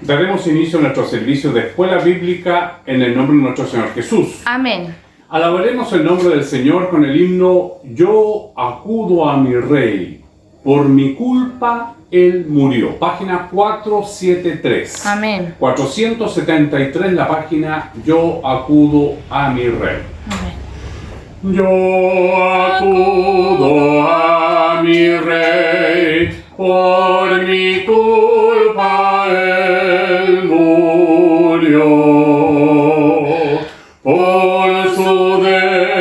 Daremos inicio a nuestro servicio de escuela bíblica en el nombre de nuestro Señor Jesús. Amén. Alabaremos el nombre del Señor con el himno Yo acudo a mi Rey, por mi culpa Él murió. Página 473. Amén. 473 la página Yo acudo a mi Rey. Amén. Yo acudo a mi Rey, por mi culpa Él murió, por su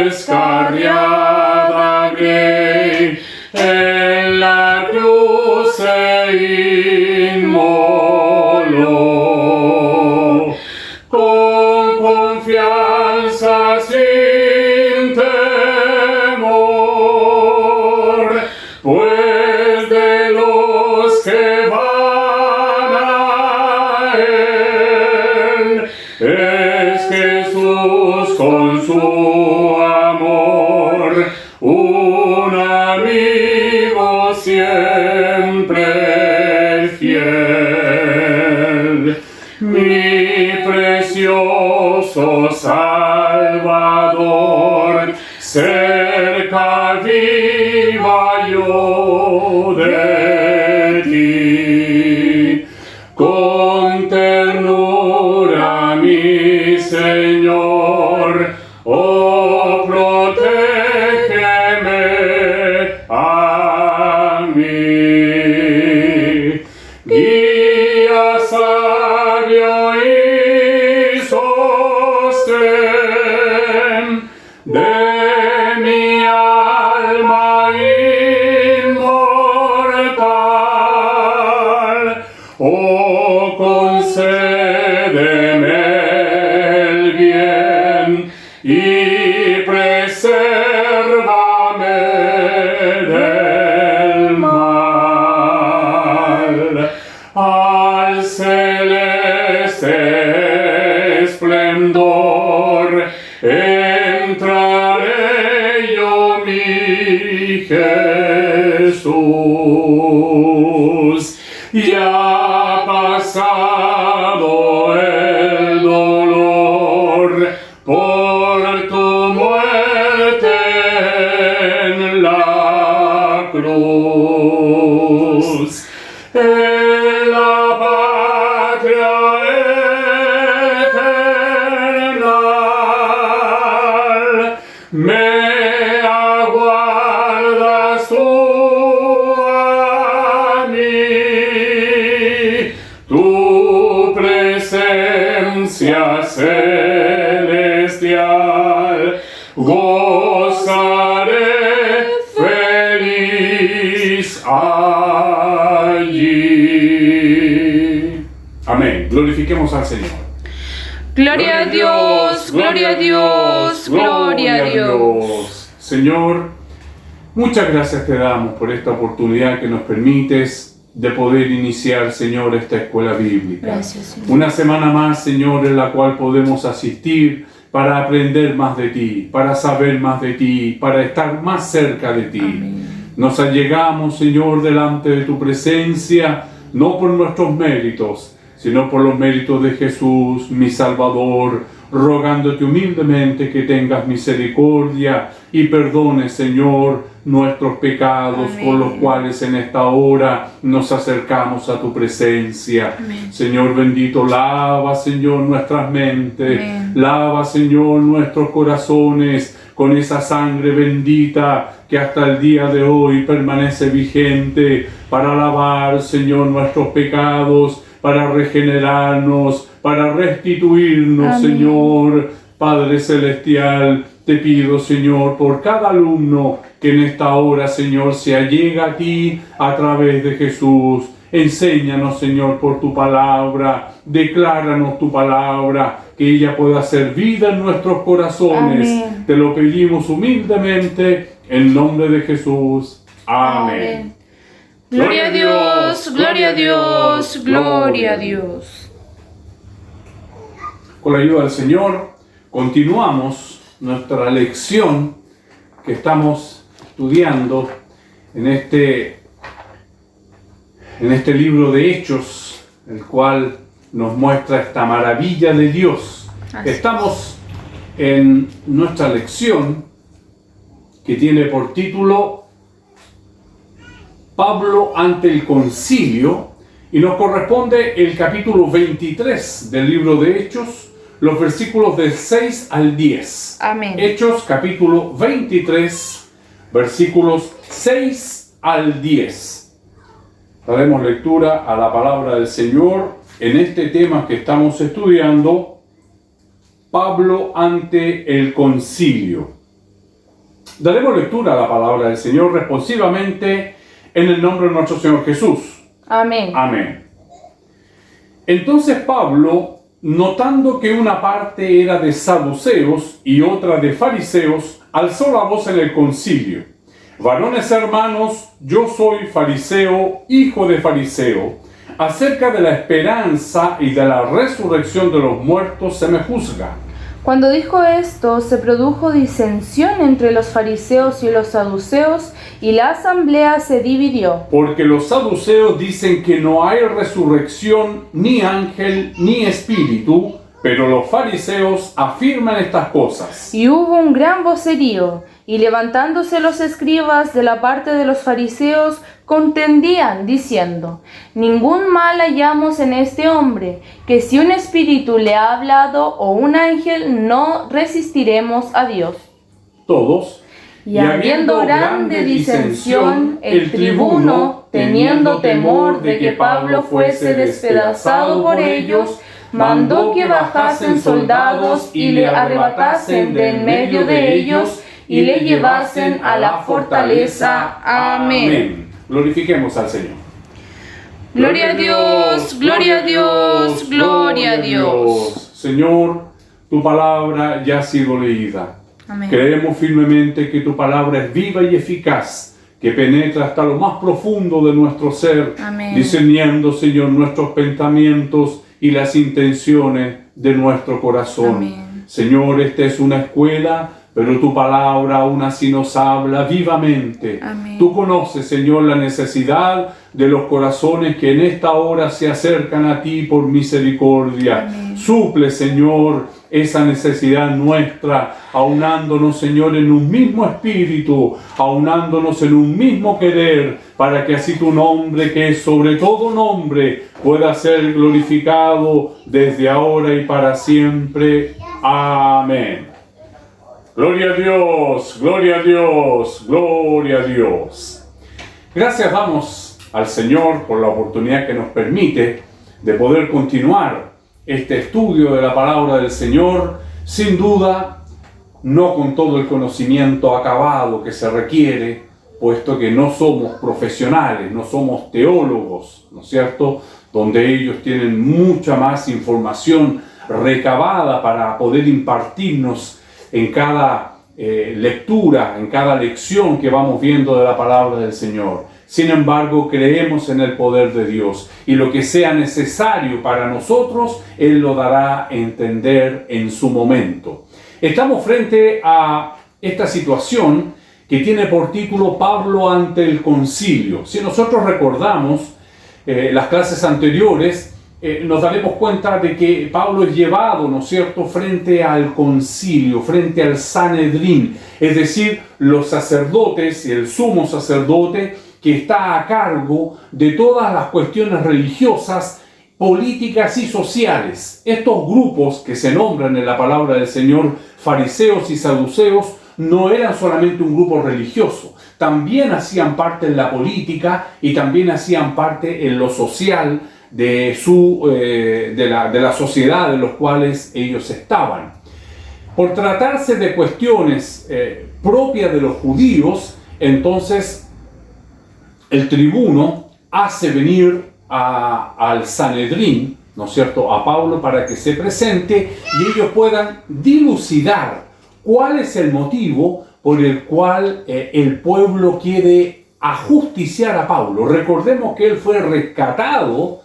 descarriada grey en la cruz se inmoló, con confianza sin temor, pues de los que van a Él es Jesús con su amor, un amigo siempre fiel, mi precioso Salvador, cerca viva yo de ti, con ternura mi Señor, oh protégeme a mí, guía sabio y sostén de mi alma inmortal, oh concédeme el bien y presérvame del mal, al celeste esplendor entraré yo, mi Jesús, ya pasado el dolor por tu muerte en la cruz, en la patria eterna me aguardas tú a mí, tu presencia celestial gozaré feliz allí. Amén. Glorifiquemos al Señor. Gloria a Dios, gloria a Dios, gloria a Dios. Señor, muchas gracias te damos por esta oportunidad que nos permites de poder iniciar, Señor, esta escuela bíblica. Gracias, Señor. Una semana más, Señor, en la cual podemos asistir para aprender más de ti, para saber más de ti, para estar más cerca de ti. Amén. Nos allegamos, Señor, delante de tu presencia, no por nuestros méritos, sino por los méritos de Jesús, mi Salvador, rogándote humildemente que tengas misericordia y perdones, Señor, nuestros pecados. Amén. Con los cuales en esta hora nos acercamos a tu presencia. Amén. Señor bendito, lava, Señor, nuestras mentes, Amén. lava, Señor, nuestros corazones con esa sangre bendita que hasta el día de hoy permanece vigente para lavar, Señor, nuestros pecados, para regenerarnos, para restituirnos. Amén. Señor, Padre Celestial, te pido, Señor, por cada alumno que en esta hora, Señor, se allega a ti a través de Jesús. Enséñanos, Señor, por tu palabra, decláranos tu palabra, que ella pueda ser vida en nuestros corazones. Amén. Te lo pedimos humildemente, en nombre de Jesús. Amén. Gloria a Dios, gloria a Dios, gloria a Dios. Con la ayuda del Señor, continuamos nuestra lección que estamos estudiando en este libro de Hechos, el cual nos muestra esta maravilla de Dios. Así es. Estamos en nuestra lección que tiene por título Pablo ante el concilio, y nos corresponde el capítulo 23 del libro de Hechos, los versículos del 6 al 10. Amén. Hechos capítulo 23, versículos 6 al 10. Daremos lectura a la palabra del Señor en este tema que estamos estudiando, Pablo ante el concilio. Daremos lectura a la palabra del Señor responsivamente en el nombre de nuestro Señor Jesús. Amén. Amén. Entonces Pablo, notando que una parte era de saduceos y otra de fariseos, alzó la voz en el concilio: varones hermanos, yo soy fariseo, hijo de fariseo. Acerca de la esperanza y de la resurrección de los muertos se me juzga. Cuando dijo esto, se produjo disensión entre los fariseos y los saduceos, y la asamblea se dividió. Porque los saduceos dicen que no hay resurrección, ni ángel, ni espíritu, pero los fariseos afirman estas cosas. Y hubo un gran vocerío, y levantándose los escribas de la parte de los fariseos, contendían, diciendo: ningún mal hallamos en este hombre, que si un espíritu le ha hablado o un ángel, no resistiremos a Dios. Todos. Y habiendo grande disensión, el tribuno, teniendo temor de que Pablo fuese despedazado por ellos, mandó que bajasen soldados y le arrebatasen de en medio de ellos y le llevasen a la fortaleza. Amén. Glorifiquemos al Señor. Gloria a Dios, gloria a Dios, gloria a Dios. Señor, tu palabra ya ha sido leída. Amén. Creemos firmemente que tu palabra es viva y eficaz, que penetra hasta lo más profundo de nuestro ser, Amén. discerniendo, Señor, nuestros pensamientos y las intenciones de nuestro corazón. Amén. Señor, esta es una escuela, pero tu palabra aún así nos habla vivamente. Amén. Tú conoces, Señor, la necesidad de los corazones que en esta hora se acercan a ti por misericordia. Amén. Suple, Señor, esa necesidad nuestra, aunándonos, Señor, en un mismo espíritu, aunándonos en un mismo querer, para que así tu nombre, que es sobre todo nombre, pueda ser glorificado desde ahora y para siempre. Amén. Gloria a Dios, gloria a Dios, gloria a Dios. Gracias damos al Señor por la oportunidad que nos permite de poder continuar este estudio de la palabra del Señor, sin duda, no con todo el conocimiento acabado que se requiere, puesto que no somos profesionales, no somos teólogos, ¿no es cierto?, donde ellos tienen mucha más información recabada para poder impartirnos en cada lectura, en cada lección que vamos viendo de la palabra del Señor. Sin embargo, creemos en el poder de Dios, y lo que sea necesario para nosotros, Él lo dará a entender en su momento. Estamos frente a esta situación que tiene por título Pablo ante el concilio. Si nosotros recordamos las clases anteriores, nos daremos cuenta de que Pablo es llevado, ¿no es cierto?, frente al concilio, frente al Sanedrín, es decir, los sacerdotes y el sumo sacerdote que está a cargo de todas las cuestiones religiosas, políticas y sociales. Estos grupos que se nombran en la palabra del Señor, fariseos y saduceos, no eran solamente un grupo religioso, también hacían parte en la política y también hacían parte en lo social de la sociedad en los cuales ellos estaban. Por tratarse de cuestiones propias de los judíos, entonces el tribuno hace venir al Sanedrín, ¿no es cierto?, a Pablo para que se presente y ellos puedan dilucidar cuál es el motivo por el cual el pueblo quiere ajusticiar a Pablo. Recordemos que él fue rescatado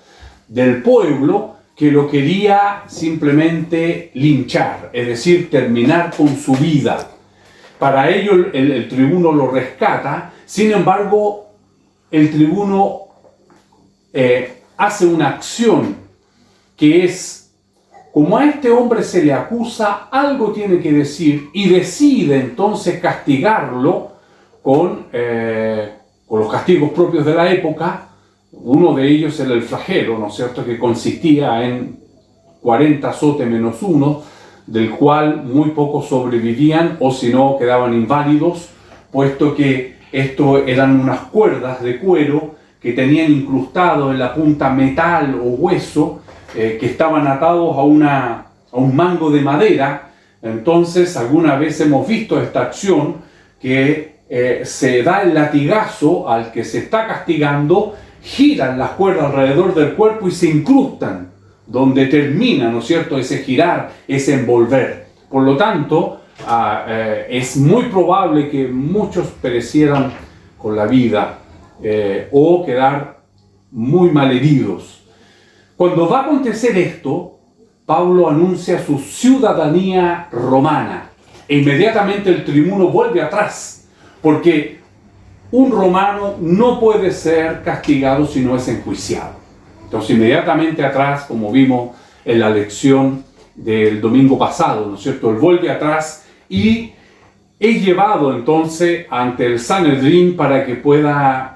del pueblo que lo quería simplemente linchar, es decir, terminar con su vida. Para ello el tribuno lo rescata. Sin embargo, el tribuno hace una acción que es, como a este hombre se le acusa, algo tiene que decir, y decide entonces castigarlo con los castigos propios de la época. Uno de ellos era el flagelo, ¿no es cierto?, que consistía en 40 azotes menos uno, del cual muy pocos sobrevivían o si no quedaban inválidos, puesto que esto eran unas cuerdas de cuero que tenían incrustado en la punta metal o hueso, que estaban atados a un mango de madera. Entonces alguna vez hemos visto esta acción que se da el latigazo al que se está castigando, giran las cuerdas alrededor del cuerpo y se incrustan donde termina, ¿no es cierto?, ese girar, ese envolver. Por lo tanto, es muy probable que muchos perecieran con la vida o quedar muy malheridos. Cuando va a acontecer esto, Pablo anuncia su ciudadanía romana e inmediatamente el tribuno vuelve atrás, porque un romano no puede ser castigado si no es enjuiciado. Entonces inmediatamente atrás, como vimos en la lección del domingo pasado, ¿no es cierto?, él vuelve atrás y es llevado entonces ante el Sanedrín para que pueda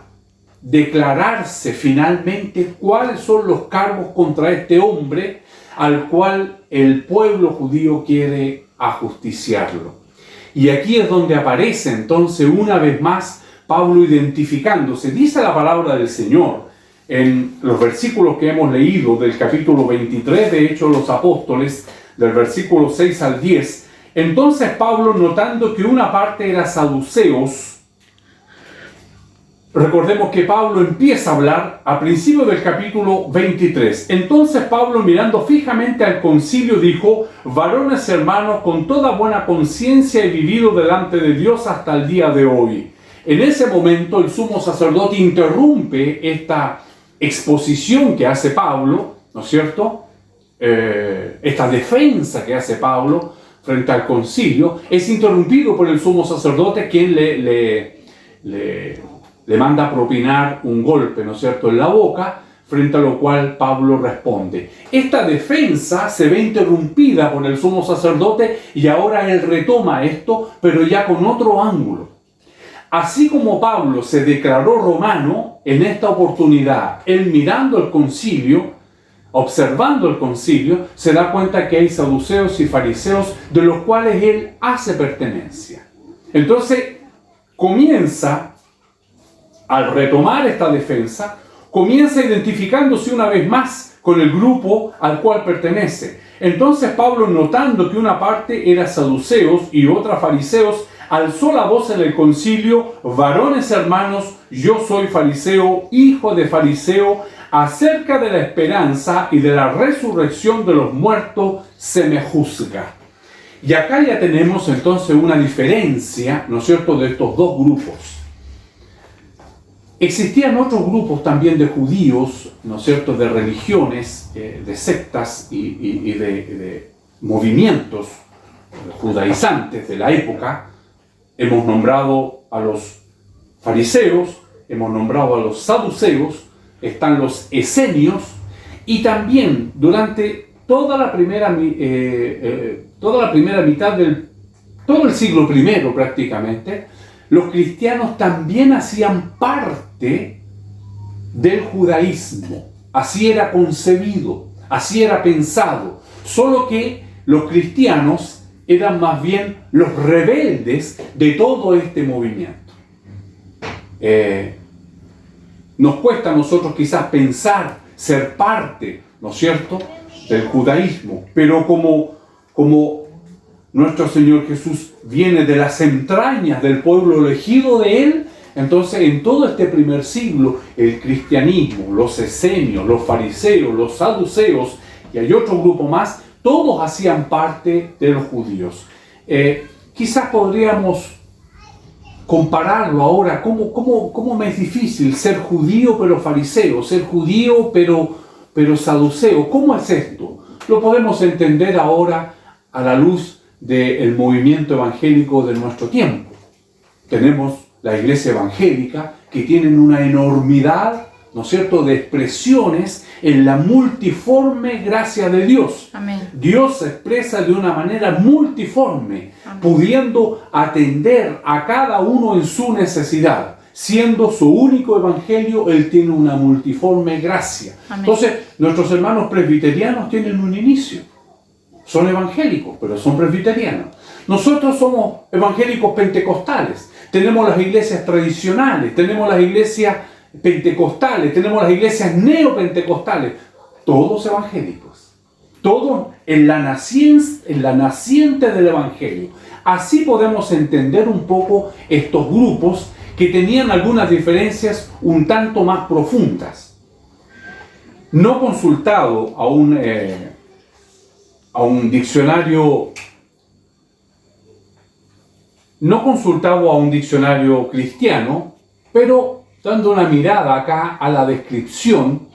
declararse finalmente cuáles son los cargos contra este hombre al cual el pueblo judío quiere ajusticiarlo. Y aquí es donde aparece entonces una vez más Pablo identificándose. Dice la palabra del Señor en los versículos que hemos leído del capítulo 23 de Hechos de los Apóstoles, del versículo 6 al 10. Entonces Pablo, notando que una parte era saduceos, recordemos que Pablo empieza a hablar a principio del capítulo 23. Entonces Pablo, mirando fijamente al concilio, dijo: varones hermanos, con toda buena conciencia he vivido delante de Dios hasta el día de hoy. En ese momento el sumo sacerdote interrumpe esta exposición que hace Pablo, ¿no es cierto?, esta defensa que hace Pablo frente al concilio, es interrumpido por el sumo sacerdote, quien le manda a propinar un golpe, ¿no es cierto?, en la boca, frente a lo cual Pablo responde. Esta defensa se ve interrumpida por el sumo sacerdote y ahora él retoma esto, pero ya con otro ángulo. Así como Pablo se declaró romano, en esta oportunidad, él mirando el concilio, observando el concilio, se da cuenta que hay saduceos y fariseos de los cuales él hace pertenencia. Entonces, comienza, al retomar esta defensa, comienza identificándose una vez más con el grupo al cual pertenece. Entonces Pablo, notando que una parte era saduceos y otra fariseos, alzó la voz en el concilio: varones hermanos, yo soy fariseo, hijo de fariseo, acerca de la esperanza y de la resurrección de los muertos se me juzga. Y acá ya tenemos entonces una diferencia, ¿no es cierto?, de estos dos grupos. Existían otros grupos también de judíos, ¿no es cierto?, de religiones, de sectas y de movimientos judaizantes de la época. Hemos nombrado a los fariseos, hemos nombrado a los saduceos, están los esenios, y también durante toda la primera mitad todo el siglo I prácticamente, los cristianos también hacían parte del judaísmo. Así era concebido, así era pensado, solo que los cristianos eran más bien los rebeldes de todo este movimiento. Nos cuesta a nosotros quizás pensar ser parte, ¿no es cierto?, del judaísmo, pero como nuestro Señor Jesús viene de las entrañas del pueblo elegido de Él, entonces en todo este primer siglo el cristianismo, los esenios, los fariseos, los saduceos, y hay otro grupo más, todos hacían parte de los judíos. Quizás podríamos compararlo ahora. ¿Cómo me es difícil ser judío pero fariseo, ser judío pero saduceo? ¿Cómo es esto? Lo podemos entender ahora a la luz del movimiento evangélico de nuestro tiempo. Tenemos la iglesia evangélica, que tienen una enormidad ¿no es cierto?, de expresiones en la multiforme gracia de Dios. Amén. Dios se expresa de una manera multiforme, Amén, pudiendo atender a cada uno en su necesidad. Siendo su único evangelio, Él tiene una multiforme gracia. Amén. Entonces, nuestros hermanos presbiterianos tienen un inicio. Son evangélicos, pero son presbiterianos. Nosotros somos evangélicos pentecostales. Tenemos las iglesias tradicionales, tenemos las iglesias pentecostales, tenemos las iglesias neopentecostales. Todos evangélicos. Todos en la naciente del evangelio. Así podemos entender un poco estos grupos que tenían algunas diferencias un tanto más profundas. No consultado a un diccionario cristiano, pero dando una mirada acá a la descripción,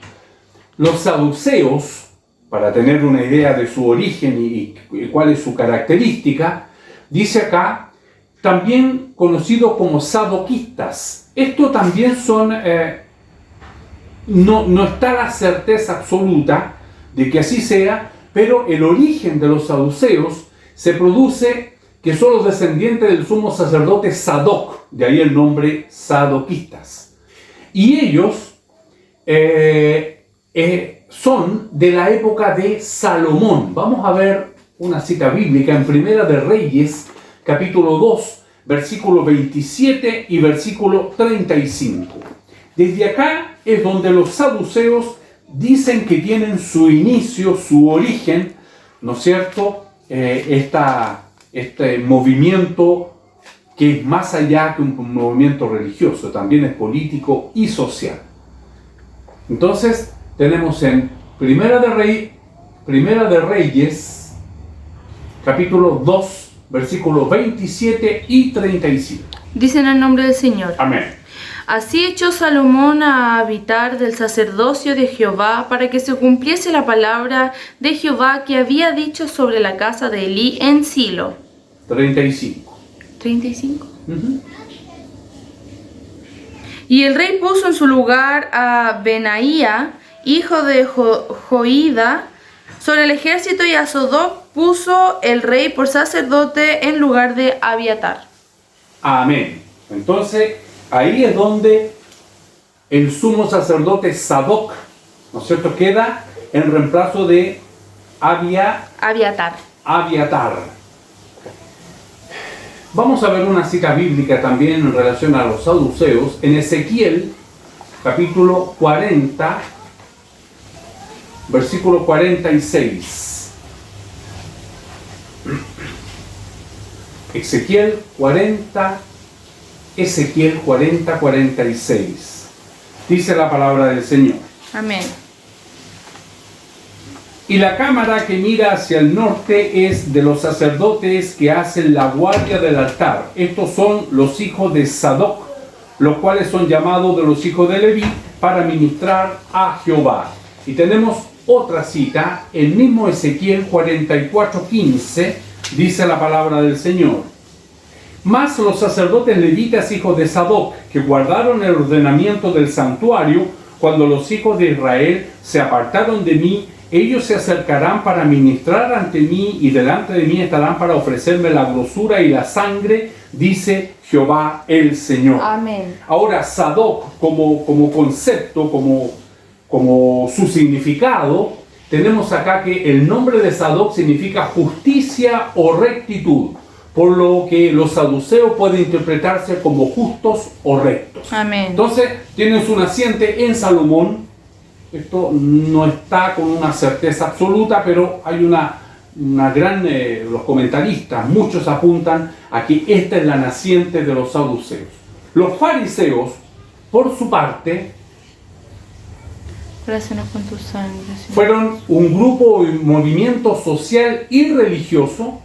los saduceos, para tener una idea de su origen y cuál es su característica, dice acá, también conocidos como sadoquistas. Esto también son, no está la certeza absoluta de que así sea, pero el origen de los saduceos se produce que son los descendientes del sumo sacerdote Sadoc, de ahí el nombre sadoquistas. Y ellos son de la época de Salomón. Vamos a ver una cita bíblica en Primera de Reyes, capítulo 2, versículo 27 y versículo 35. Desde acá es donde los saduceos dicen que tienen su inicio, su origen, ¿no es cierto?, este movimiento que es más allá que un movimiento religioso, también es político y social. Entonces, tenemos en Primera de Reyes, capítulo 2, versículos 27 y 35. Dicen el nombre del Señor. Amén. Así echó Salomón a habitar del sacerdocio de Jehová para que se cumpliese la palabra de Jehová que había dicho sobre la casa de Elí en Silo. 35. 35. Uh-huh. Y el rey puso en su lugar a Benaía, hijo de Joída, sobre el ejército, y a Sadoc puso el rey por sacerdote en lugar de Abiatar. Amén. Entonces, ahí es donde el sumo sacerdote Sadoc, ¿no es cierto?, queda en reemplazo de Abiatar. Vamos a ver una cita bíblica también en relación a los saduceos en Ezequiel, capítulo 40, versículo 46. Ezequiel 40, 46. Dice la palabra del Señor. Amén. Y la cámara que mira hacia el norte es de los sacerdotes que hacen la guardia del altar. Estos son los hijos de Sadoc, los cuales son llamados de los hijos de Leví para ministrar a Jehová. Y tenemos otra cita, el mismo Ezequiel 44:15, dice la palabra del Señor. Mas los sacerdotes levitas, hijos de Sadoc, que guardaron el ordenamiento del santuario, cuando los hijos de Israel se apartaron de mí, ellos se acercarán para ministrar ante mí, y delante de mí estarán para ofrecerme la grosura y la sangre, dice Jehová el Señor. Amén. Ahora, Sadoc como concepto, como su significado, tenemos acá que el nombre de Sadoc significa justicia o rectitud, por lo que los saduceos pueden interpretarse como justos o rectos. Amén. Entonces, tienen su naciente en Salomón. Esto no está con una certeza absoluta, pero hay una gran, los comentaristas, muchos apuntan a que esta es la naciente de los saduceos. Los fariseos, por su parte, con tu sangre, Señor, fueron un grupo y movimiento social y religioso,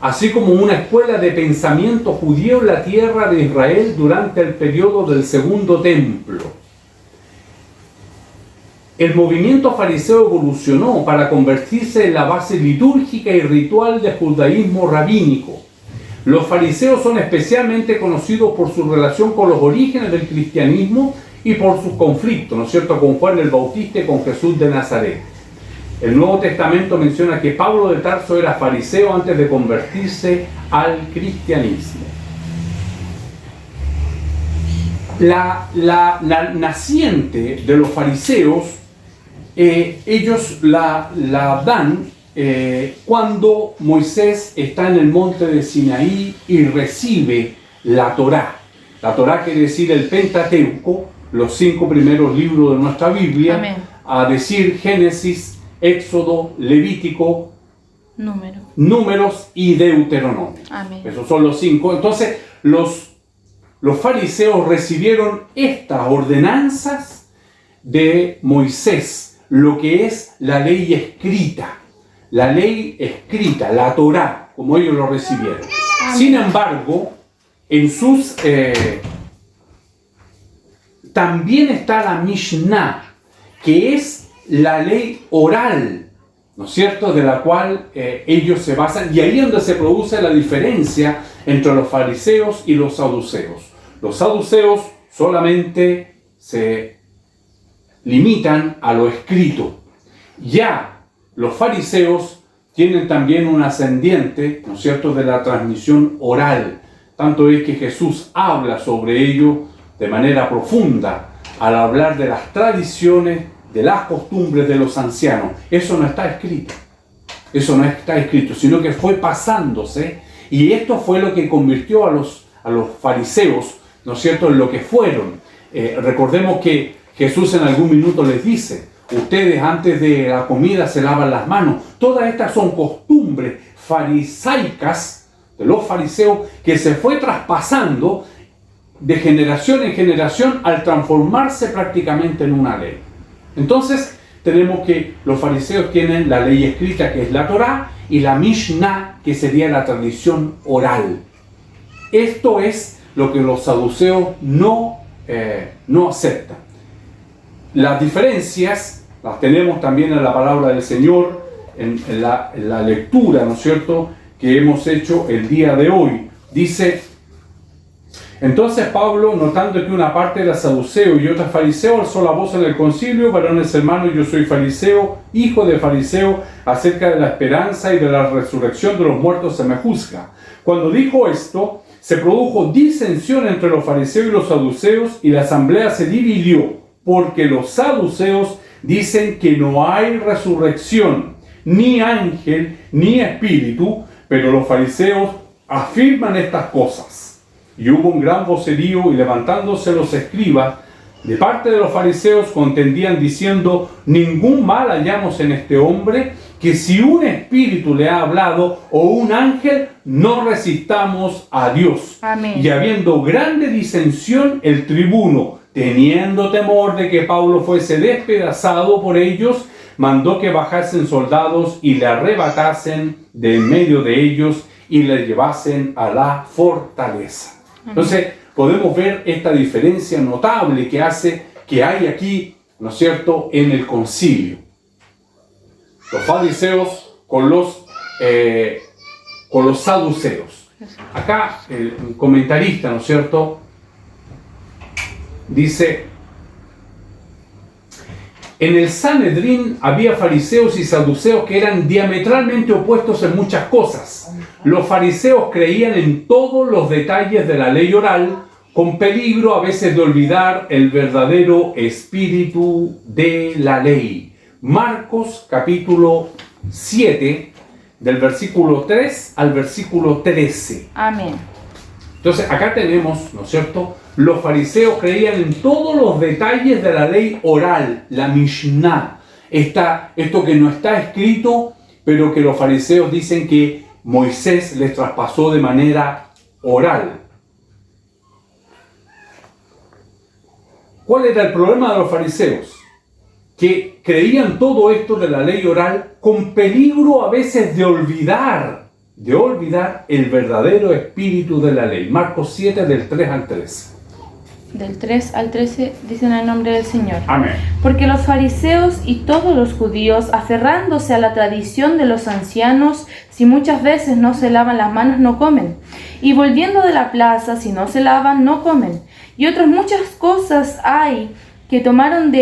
así como una escuela de pensamiento judío en la tierra de Israel durante el periodo del Segundo Templo. El movimiento fariseo evolucionó para convertirse en la base litúrgica y ritual del judaísmo rabínico. Los fariseos son especialmente conocidos por su relación con los orígenes del cristianismo y por sus conflictos, ¿no es cierto?, con Juan el Bautista y con Jesús de Nazaret. El Nuevo Testamento menciona que Pablo de Tarso era fariseo antes de convertirse al cristianismo. La naciente de los fariseos, ellos la dan cuando Moisés está en el monte de Sinaí y recibe la Torá. La Torá quiere decir el Pentateuco, los 5 primeros libros de nuestra Biblia. Amén. A decir Génesis, Éxodo, Levítico, Números y Deuteronomio. Amén. Esos son los 5. Entonces, los fariseos recibieron estas ordenanzas de Moisés, lo que es la ley escrita. La ley escrita, la Torá, como ellos lo recibieron. Amén. Sin embargo, en sus... también está la Mishnah, que es la ley oral, ¿no es cierto?, de la cual ellos se basan, y ahí es donde se produce la diferencia entre los fariseos y los saduceos. Los saduceos solamente se limitan a lo escrito. Ya los fariseos tienen también un ascendiente, ¿no es cierto?, de la transmisión oral. Tanto es que Jesús habla sobre ello de manera profunda al hablar de las tradiciones, de las costumbres de los ancianos. Eso no está escrito. Eso no está escrito, sino que fue pasándose, y esto fue lo que convirtió a los fariseos, ¿no es cierto?, en lo que fueron. Recordemos que Jesús en algún minuto les dice: ustedes antes de la comida se lavan las manos. Todas estas son costumbres farisaicas de los fariseos que se fue traspasando de generación en generación al transformarse prácticamente en una ley. Entonces tenemos que los fariseos tienen la ley escrita, que es la Torá, y la Mishnah, que sería la tradición oral. Esto es lo que los saduceos no aceptan. Las diferencias las tenemos también en la palabra del Señor, en la lectura, ¿no es cierto?, que hemos hecho el día de hoy. Dice: entonces Pablo, notando que una parte era saduceo y otra fariseo, alzó la voz en el concilio: varones hermanos, yo soy fariseo, hijo de fariseo, acerca de la esperanza y de la resurrección de los muertos se me juzga. Cuando dijo esto, se produjo disensión entre los fariseos y los saduceos, y la asamblea se dividió, porque los saduceos dicen que no hay resurrección, ni ángel, ni espíritu, pero los fariseos afirman estas cosas. Y hubo un gran vocerío, y levantándose los escribas de parte de los fariseos contendían diciendo: ningún mal hallamos en este hombre, que si un espíritu le ha hablado o un ángel, no resistamos a Dios. Amén. Y habiendo grande disensión, el tribuno, teniendo temor de que Pablo fuese despedazado por ellos, mandó que bajasen soldados y le arrebatasen de en medio de ellos y le llevasen a la fortaleza. Entonces podemos ver esta diferencia notable que hay aquí, ¿no es cierto?, en el concilio. Los fariseos con los saduceos. Acá el comentarista, ¿no es cierto?, dice: en el Sanedrín había fariseos y saduceos que eran diametralmente opuestos en muchas cosas. Los fariseos creían en todos los detalles de la ley oral, con peligro a veces de olvidar el verdadero espíritu de la ley. Marcos capítulo 7, del versículo 3 al versículo 13. Amén. Entonces acá tenemos, ¿no es cierto?, los fariseos creían en todos los detalles de la ley oral, la Mishnah. Esto que no está escrito, pero que los fariseos dicen que Moisés les traspasó de manera oral. ¿Cuál era el problema de los fariseos? Que creían todo esto de la ley oral con peligro a veces de olvidar el verdadero espíritu de la ley. Marcos 7, del 3 al 13. Del 3 al 13 dicen el nombre del Señor. Amén. Porque los fariseos y todos los judíos, aferrándose a la tradición de los ancianos, si muchas veces no se lavan las manos, no comen. Y volviendo de la plaza, si no se lavan, no comen. Y otras muchas cosas hay que tomaron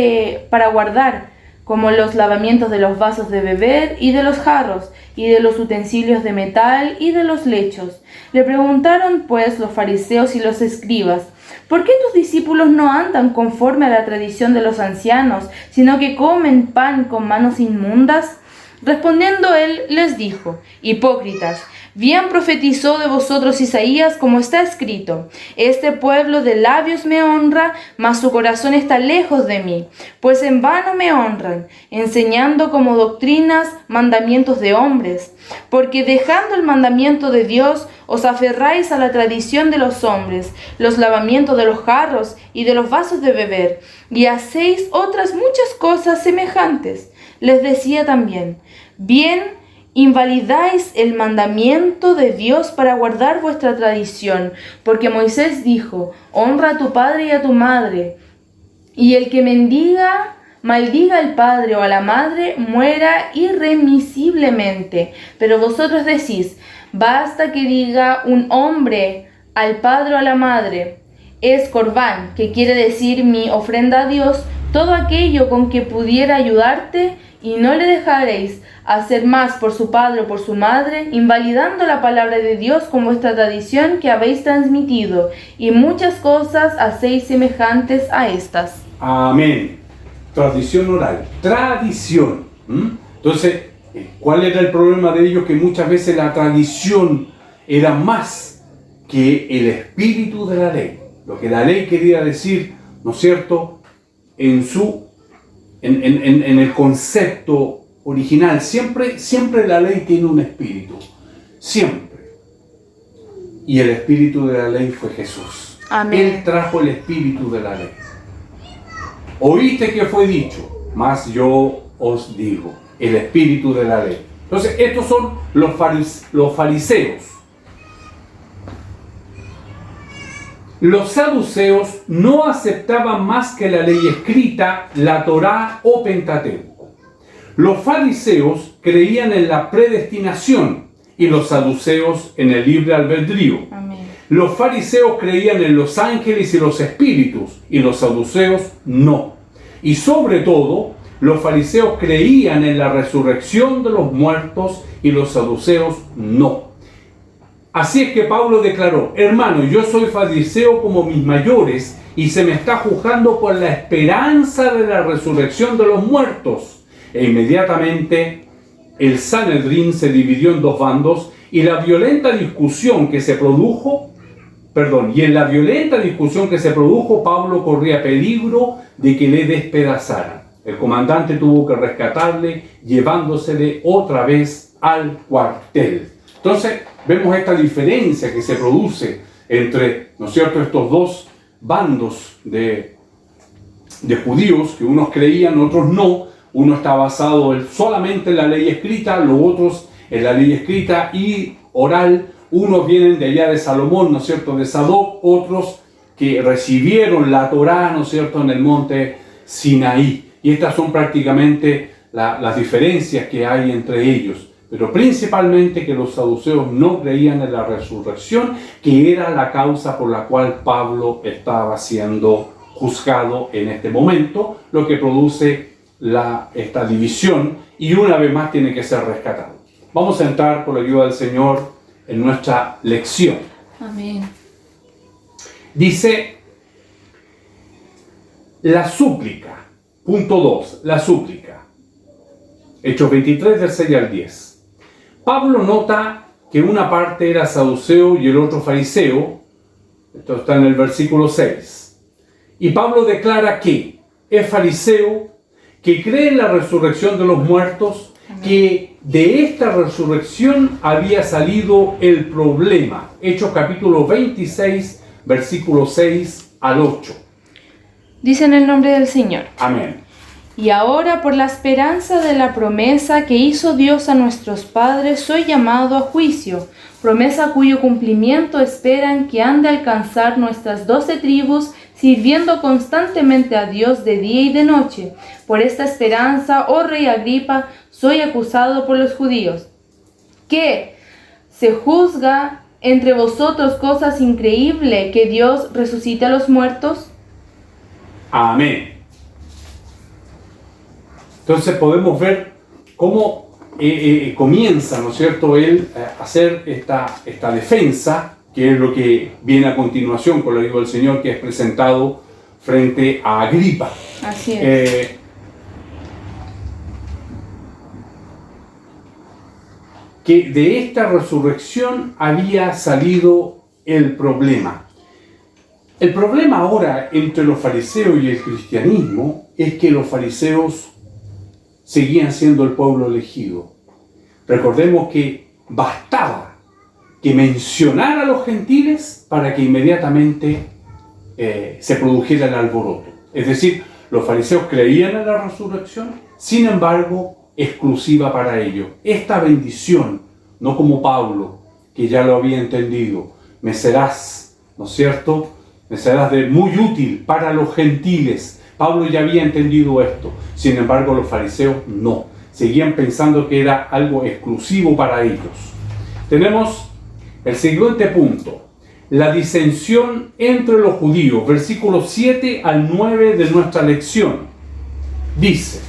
para guardar, como los lavamientos de los vasos de beber y de los jarros, y de los utensilios de metal y de los lechos. Le preguntaron pues los fariseos y los escribas: ¿por qué tus discípulos no andan conforme a la tradición de los ancianos, sino que comen pan con manos inmundas? Respondiendo él, les dijo: hipócritas, bien profetizó de vosotros Isaías, como está escrito: este pueblo de labios me honra, mas su corazón está lejos de mí, pues en vano me honran, enseñando como doctrinas mandamientos de hombres. Porque dejando el mandamiento de Dios, os aferráis a la tradición de los hombres, los lavamientos de los jarros y de los vasos de beber, y hacéis otras muchas cosas semejantes. Les decía también: bien invalidáis el mandamiento de Dios para guardar vuestra tradición, porque Moisés dijo: honra a tu padre y a tu madre, y el que maldiga al padre o a la madre, muera irremisiblemente. Pero vosotros decís: basta que diga un hombre al padre o a la madre, es corbán, que quiere decir mi ofrenda a Dios, todo aquello con que pudiera ayudarte, y no le dejaréis hacer más por su padre o por su madre, invalidando la palabra de Dios con vuestra tradición que habéis transmitido, y muchas cosas hacéis semejantes a estas. Amén. Tradición oral. Tradición. Entonces, ¿cuál era el problema de ellos? Que muchas veces la tradición era más que el espíritu de la ley. Lo que la ley quería decir, ¿no es cierto?, en el concepto original. Siempre la ley tiene un espíritu. Siempre. Y el espíritu de la ley fue Jesús. Amén. Él trajo el espíritu de la ley. Oíste que fue dicho, mas yo os digo, el espíritu de la ley. Entonces, estos son los fariseos. Los saduceos no aceptaban más que la ley escrita, la Torá o Pentateuco. Los fariseos creían en la predestinación y los saduceos en el libre albedrío. Amén. Los fariseos creían en los ángeles y los espíritus, y los saduceos no. Y sobre todo, los fariseos creían en la resurrección de los muertos, y los saduceos no. Así es que Pablo declaró: hermano, yo soy fariseo como mis mayores, y se me está juzgando por la esperanza de la resurrección de los muertos. E inmediatamente el Sanedrín se dividió en dos bandos, y en la violenta discusión que se produjo, Pablo corría peligro de que le despedazaran. El comandante tuvo que rescatarle, llevándosele otra vez al cuartel. Entonces, vemos esta diferencia que se produce entre, ¿no es cierto?, estos dos bandos de judíos, que unos creían, otros no. Uno está basado solamente en la ley escrita, los otros en la ley escrita y oral. Unos vienen de allá de Salomón, ¿no es cierto?, de Sadoc, otros que recibieron la Torá, ¿no es cierto?, en el monte Sinaí. Y estas son prácticamente las diferencias que hay entre ellos. Pero principalmente que los saduceos no creían en la resurrección, que era la causa por la cual Pablo estaba siendo juzgado en este momento, lo que produce esta división, y una vez más tiene que ser rescatado. Vamos a entrar, por la ayuda del Señor, en nuestra lección. Amén. Dice la súplica. Punto 2, la súplica. Hechos 23, del 6 al 10. Pablo nota que una parte era saduceo y el otro fariseo. Esto está en el versículo 6. Y Pablo declara que es fariseo, que cree en la resurrección de los muertos, que de esta resurrección había salido el problema. Hechos capítulo 26, versículo 6 al 8. Dice en el nombre del Señor. Amén. Y ahora, por la esperanza de la promesa que hizo Dios a nuestros padres, soy llamado a juicio, promesa cuyo cumplimiento esperan que han de alcanzar nuestras 12 tribus, sirviendo constantemente a Dios de día y de noche. Por esta esperanza, oh rey Agripa, soy acusado por los judíos. ¿Qué? ¿Se juzga entre vosotros cosas increíbles que Dios resucite a los muertos? Amén. Entonces podemos ver cómo comienza, ¿no es cierto?, él a hacer esta defensa, que es lo que viene a continuación con la ayuda del Señor, que es presentado frente a Agripa. Así es. Que de esta resurrección había salido el problema. El problema ahora entre los fariseos y el cristianismo es que los fariseos seguían siendo el pueblo elegido. Recordemos que bastaba que mencionara a los gentiles para que inmediatamente se produjera el alboroto. Es decir, los fariseos creían en la resurrección, sin embargo, exclusiva para ellos. Esta bendición, no como Pablo, que ya lo había entendido, me serás, ¿no es cierto?, me serás de muy útil para los gentiles. Pablo ya había entendido esto. Sin embargo, los fariseos no. Seguían pensando que era algo exclusivo para ellos. Tenemos el siguiente punto. La disensión entre los judíos. Versículos 7 al 9 de nuestra lección. Dice: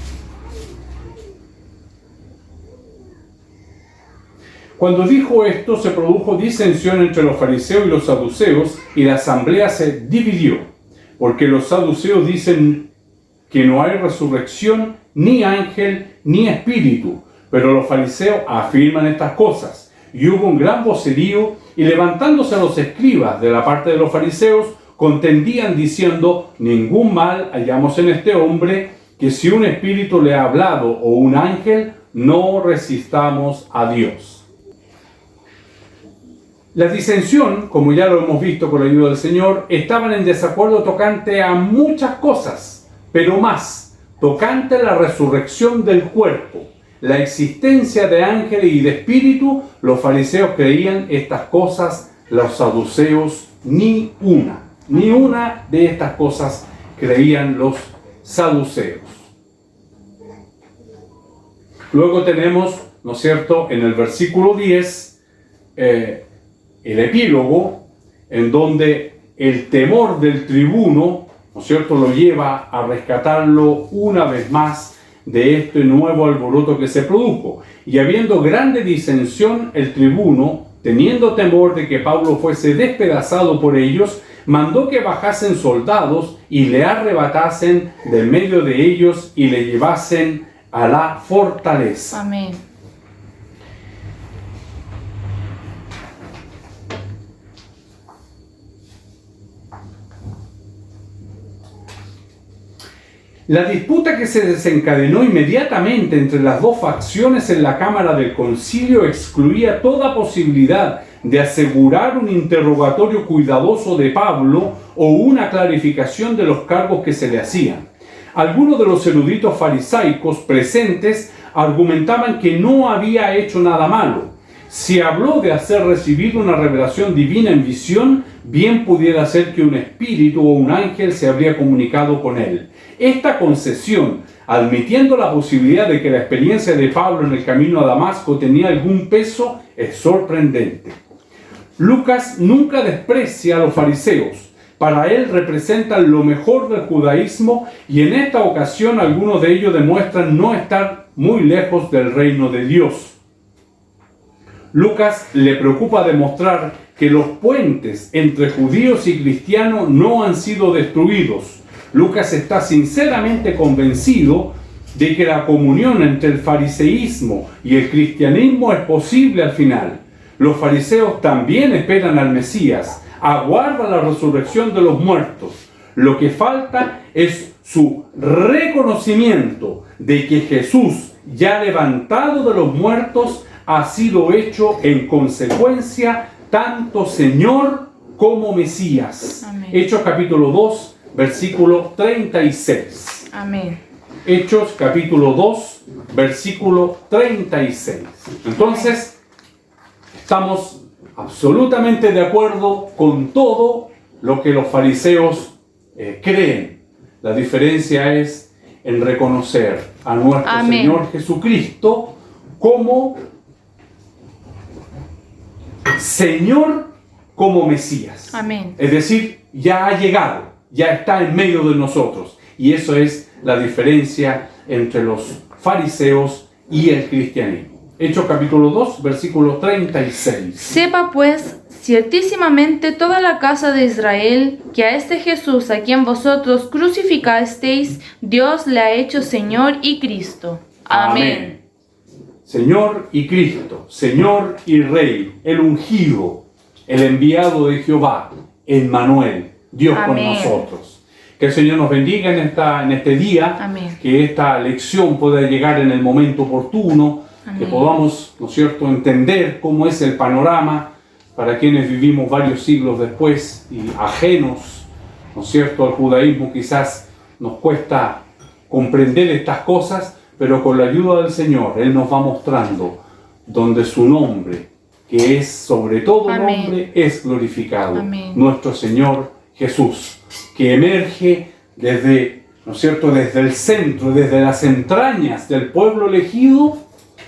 Cuando dijo esto, se produjo disensión entre los fariseos y los saduceos, y la asamblea se dividió, porque los saduceos dicen que no hay resurrección, ni ángel, ni espíritu, pero los fariseos afirman estas cosas. Y hubo un gran vocerío, y levantándose los escribas de la parte de los fariseos, contendían diciendo: ningún mal hallamos en este hombre, que si un espíritu le ha hablado o un ángel, no resistamos a Dios. La disensión, como ya lo hemos visto con la ayuda del Señor, estaban en desacuerdo tocante a muchas cosas, pero más, tocante a la resurrección del cuerpo, la existencia de ángeles y de espíritu. Los fariseos creían estas cosas, los saduceos ni una de estas cosas creían los saduceos. Luego tenemos, ¿no es cierto?, en el versículo 10, el epílogo, en donde el temor del tribuno, ¿no es cierto?, lo lleva a rescatarlo una vez más de este nuevo alboroto que se produjo. Y habiendo grande disensión, el tribuno, teniendo temor de que Pablo fuese despedazado por ellos, mandó que bajasen soldados y le arrebatasen de medio de ellos y le llevasen a la fortaleza. Amén. La disputa que se desencadenó inmediatamente entre las dos facciones en la Cámara del Concilio excluía toda posibilidad de asegurar un interrogatorio cuidadoso de Pablo o una clarificación de los cargos que se le hacían. Algunos de los eruditos farisaicos presentes argumentaban que no había hecho nada malo. Si habló de hacer recibir una revelación divina en visión, bien pudiera ser que un espíritu o un ángel se habría comunicado con él. Esta concesión, admitiendo la posibilidad de que la experiencia de Pablo en el camino a Damasco tenía algún peso, es sorprendente. Lucas nunca desprecia a los fariseos. Para él representan lo mejor del judaísmo, y en esta ocasión algunos de ellos demuestran no estar muy lejos del reino de Dios. Lucas le preocupa demostrar que los puentes entre judíos y cristianos no han sido destruidos. Lucas está sinceramente convencido de que la comunión entre el fariseísmo y el cristianismo es posible al final. Los fariseos también esperan al Mesías, aguardan la resurrección de los muertos. Lo que falta es su reconocimiento de que Jesús, ya levantado de los muertos, ha sido hecho en consecuencia tanto Señor como Mesías. Amén. Hechos capítulo 2, versículo 36. Amén. Hechos capítulo 2, versículo 36. Entonces, estamos absolutamente de acuerdo con todo lo que los fariseos creen. La diferencia es en reconocer a nuestro Amén. Señor Jesucristo como Señor, como Mesías. Amén. Es decir, ya ha llegado, ya está en medio de nosotros. Y eso es la diferencia entre los fariseos y el cristianismo. Hechos capítulo 2, versículo 36. Sepa pues ciertísimamente toda la casa de Israel que a este Jesús a quien vosotros crucificasteis, Dios le ha hecho Señor y Cristo. Amén. Señor y Cristo, Señor y Rey, el ungido, el enviado de Jehová, Emmanuel, Dios con Amén. nosotros. Que el Señor nos bendiga en este día, Amén. que esta lección pueda llegar en el momento oportuno, que Amén. podamos, ¿no es cierto?, entender cómo es el panorama para quienes vivimos varios siglos después y ajenos, ¿no es cierto?, al judaísmo. Quizás nos cuesta comprender estas cosas, pero con la ayuda del Señor, Él nos va mostrando donde su nombre, que es sobre todo Amén. nombre, es glorificado. Amén. Nuestro Señor Jesús, que emerge desde, ¿no es cierto?, desde el centro, desde las entrañas del pueblo elegido,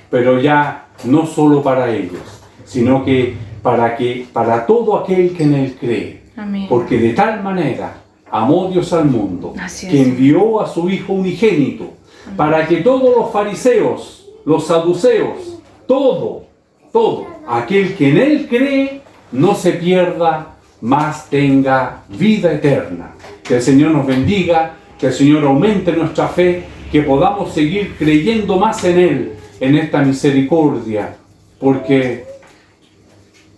pero ya no solo para ellos, sino que para todo aquel que en Él cree. Amén. Porque de tal manera amó Dios al mundo, Así es. que envió a su Hijo unigénito, para que todos los fariseos, los saduceos, todo aquel que en Él cree, no se pierda, mas tenga vida eterna. Que el Señor nos bendiga, que el Señor aumente nuestra fe, que podamos seguir creyendo más en Él, en esta misericordia, porque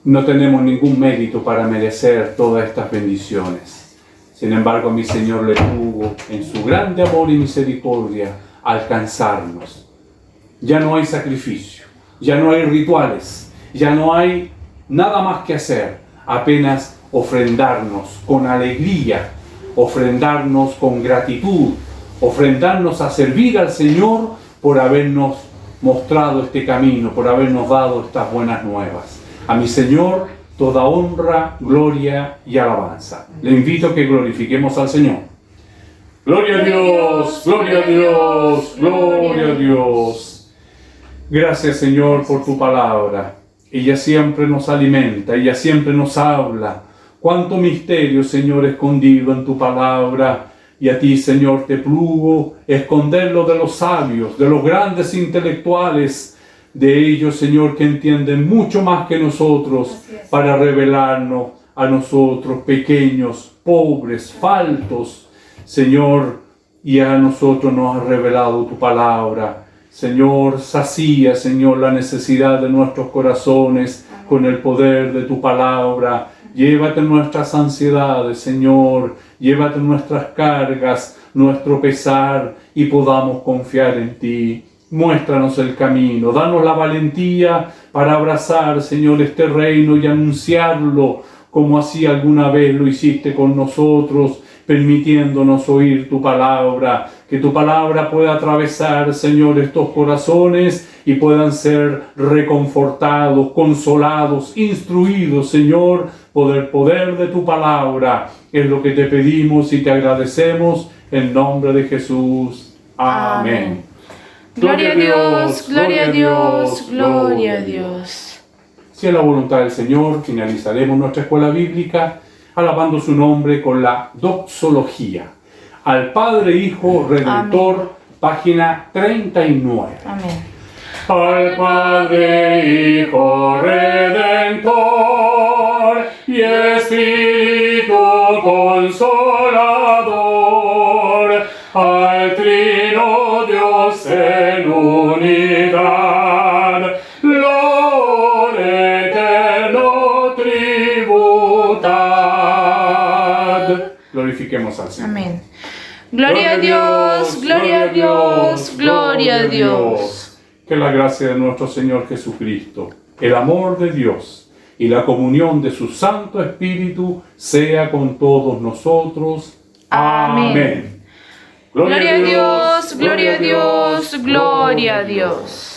no tenemos ningún mérito para merecer todas estas bendiciones. Sin embargo, mi Señor le tuvo en su grande amor y misericordia alcanzarnos. Ya no hay sacrificio, ya no hay rituales, ya no hay nada más que hacer, apenas ofrendarnos con alegría, ofrendarnos con gratitud, ofrendarnos a servir al Señor por habernos mostrado este camino, por habernos dado estas buenas nuevas. A mi Señor toda honra, gloria y alabanza. Le invito a que glorifiquemos al Señor. Gloria a Dios, gloria a Dios, gloria a Dios. Gracias, Señor, por tu palabra. Ella siempre nos alimenta, ella siempre nos habla. Cuánto misterio, Señor, escondido en tu palabra. Y a ti, Señor, te plugo esconderlo de los sabios, de los grandes intelectuales, de ellos, Señor, que entienden mucho más que nosotros, para revelarnos a nosotros, pequeños, pobres, faltos, Señor, y a nosotros nos has revelado tu palabra. Señor, sacía, Señor, la necesidad de nuestros corazones con el poder de tu palabra. Llévate nuestras ansiedades, Señor, llévate nuestras cargas, nuestro pesar, y podamos confiar en ti. Muéstranos el camino, danos la valentía para abrazar, Señor, este reino y anunciarlo como así alguna vez lo hiciste con nosotros, permitiéndonos oír tu palabra, que tu palabra pueda atravesar, Señor, estos corazones y puedan ser reconfortados, consolados, instruidos, Señor, por el poder de tu palabra. Es lo que te pedimos y te agradecemos en nombre de Jesús. Amén. Gloria a Dios, gloria a Dios, gloria a Dios. Si es la voluntad del Señor, finalizaremos nuestra escuela bíblica alabando su nombre con la doxología. Al Padre, Hijo, Redentor, Amén. Página 39. Amén. Al Padre, Hijo, Redentor y Espíritu Consolador, al Trino Dios en unidad, lo eterno tributad. Glorifiquemos al Señor. Amén. Gloria a Dios, gloria a Dios, gloria a Dios. Que la gracia de nuestro Señor Jesucristo, el amor de Dios y la comunión de su Santo Espíritu sea con todos nosotros. Amén. Gloria a Dios, gloria a Dios, gloria a Dios.